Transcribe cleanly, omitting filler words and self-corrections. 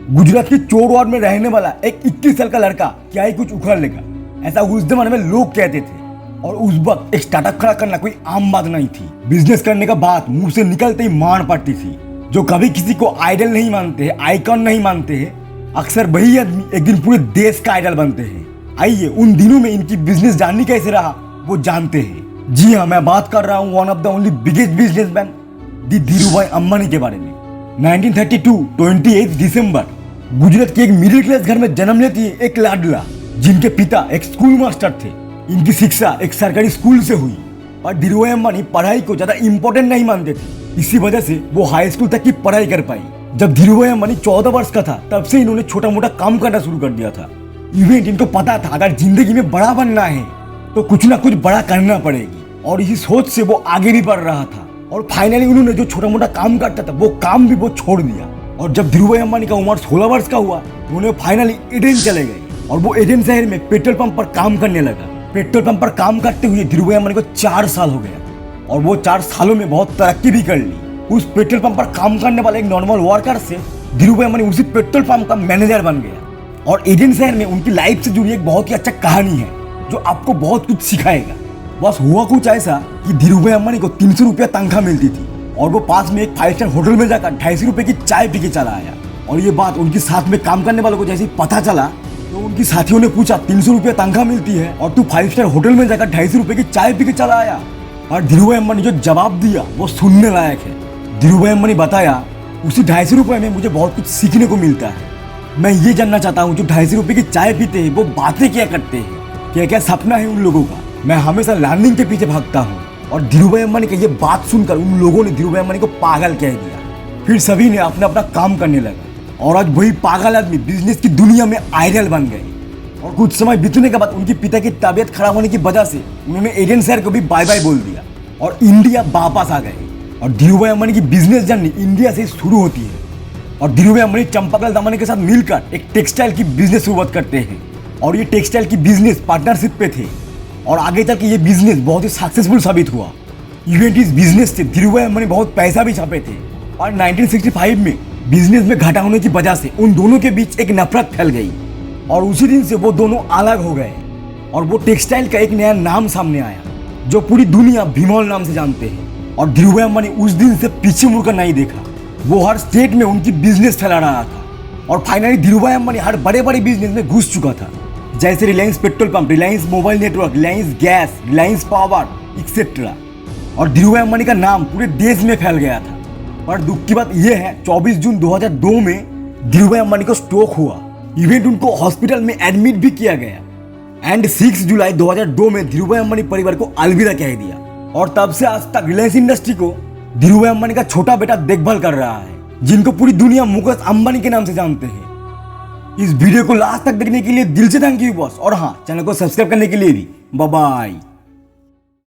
गुजरात की चोर वार्ड में रहने वाला एक 21 साल का लड़का क्या ही कुछ उखाड़ लेगा, ऐसा उस जमाने में लोग कहते थे। और उस वक्त एक स्टार्टअप खड़ा करना कोई आम बात नहीं थी। बिजनेस करने का बात मुंह से निकलते ही मार पड़ती थी। जो कभी किसी को आइडल नहीं मानते हैं, आइकॉन नहीं मानते हैं, अक्सर वही आदमी एक दिन पूरे देश का आइडल बनते हैं। आइए उन दिनों में इनकी बिजनेस जर्नी कैसे रहा वो जानते हैं। जी हाँ, मैं बात कर रहा हूँ one of the only biggest businessman the Dhirubhai Ambani के बारे में। 1932 28 दिसंबर गुजरात के एक मिडिल क्लास घर में जन्म लेती है एक लाडला, जिनके पिता एक स्कूल मास्टर थे। इनकी शिक्षा एक सरकारी स्कूल से हुई और धीरूभाई अंबानी पढ़ाई को ज्यादा इम्पोर्टेंट नहीं मानते थे। इसी वजह से वो हाई स्कूल तक की पढ़ाई कर पाई। जब धीरूभाई अंबानी 14 वर्ष का था तब से इन्होंने छोटा मोटा काम करना शुरू कर दिया था। इवेंट इनको पता था अगर जिंदगी में बड़ा बनना है तो कुछ ना कुछ बड़ा करना पड़ेगी, और इसी सोच से वो आगे भी बढ़ रहा था। और फाइनली उन्होंने जो छोटा मोटा काम करता था वो काम भी वो छोड़ दिया। और जब धीरूभाई अंबानी का उम्र 16 वर्ष का हुआ उन्हें फाइनली एडेन चले गए और वो एडेन शहर में पेट्रोल पंप पर काम करने लगा। पेट्रोल पंप पर काम करते हुए धीरूभाई अंबानी को 4 साल हो गया और वो 4 सालों में बहुत तरक्की भी कर ली। उस पेट्रोल पंप पर काम करने वाले एक नॉर्मल वर्कर से धीरूभाई अंबानी उसी पेट्रोल पंप का मैनेजर बन गया। और एडेन शहर में उनकी लाइफ से जुड़ी एक बहुत ही अच्छा कहानी है जो आपको बहुत कुछ सिखाएगा। बस हुआ कुछ ऐसा कि धीरूभाई अंबानी को 300 रुपया तनख्वाह मिलती थी और वो पास में एक 5 स्टार होटल में जाकर 250 रुपए की चाय पी के चला आया। और ये बात उनके साथ में काम करने वालों को जैसे ही पता चला तो उनकी साथियों ने पूछा 300 रुपया तनख्वाह मिलती है और तू 5 स्टार होटल में जाकर 250 रुपए की चाय पी के चला आया। और धीरूभाई अंबानी जो जवाब दिया वो सुनने लायक है। धीरूभाई अंबानी बताया, उसी 250 रुपए में मुझे बहुत कुछ सीखने को मिलता है। मैं ये जानना चाहता हूँ जो 250 रुपए की चाय पीते हैं वो बातें क्या करते हैं, क्या क्या सपना है उन लोगों का। मैं हमेशा लर्निंग के पीछे भागता हूँ। और धीरूभाई अंबानी की ये बात सुनकर उन लोगों ने धीरूभाई अंबानी को पागल कह दिया। फिर सभी ने अपना अपना काम करने लगा और आज वही पागल आदमी बिजनेस की दुनिया में आइडल बन गए। और कुछ समय बीतने के बाद उनके पिता की तबीयत खराब होने की वजह से उन्होंने एडेन शहर को भी बाय बाय बोल दिया और इंडिया वापस आ गए। और धीरूभाई अंबानी की बिजनेस जर्नी इंडिया से शुरू होती है और धीरूभाई अंबानी चंपाकलाल दमानी के साथ मिलकर एक टेक्सटाइल की बिजनेस शुरुआत करते हैं। और ये टेक्सटाइल की बिजनेस पार्टनरशिप पे थे और आगे तक ये बिजनेस बहुत ही सक्सेसफुल साबित हुआ। इवेंट इस बिजनेस से धीरूभाई अंबानी बहुत पैसा भी छापे थे। और 1965 में बिजनेस में घाटा होने की वजह से उन दोनों के बीच एक नफरत फैल गई और उसी दिन से वो दोनों अलग हो गए और वो टेक्सटाइल का एक नया नाम सामने आया जो पूरी दुनिया भीमॉल नाम से जानते हैं। और धीरूभाई अंबानी उस दिन से पीछे मुड़कर नहीं देखा। वो हर स्टेट में उनकी बिजनेस फैला रहा था और फाइनली धीरूभाई अंबानी हर बड़े बड़े बिजनेस में घुस चुका था, जैसे Reliance petrol pump, Reliance mobile network, Reliance gas, Reliance power etcetera. और धीरूभाई अंबानी का नाम पूरे देश में फैल गया था। पर दुख की बात यह है 24 जून 2002 में धीरूभाई अंबानी को स्ट्रोक हुआ। इवेंट उनको हॉस्पिटल में एडमिट भी किया गया एंड 6 जुलाई 2002 में धीरूभाई अंबानी परिवार को अलविदा कह दिया। और तब से आज तक रिलायंस इंडस्ट्री को धीरूभाई अंबानी का छोटा बेटा देखभाल कर रहा है, जिनको पूरी दुनिया मुकेश अंबानी के नाम से जानते हैं। इस वीडियो को लास्ट तक देखने के लिए दिल से थैंक यू बॉस। और हाँ, चैनल को सब्सक्राइब करने के लिए भी बाय बाय।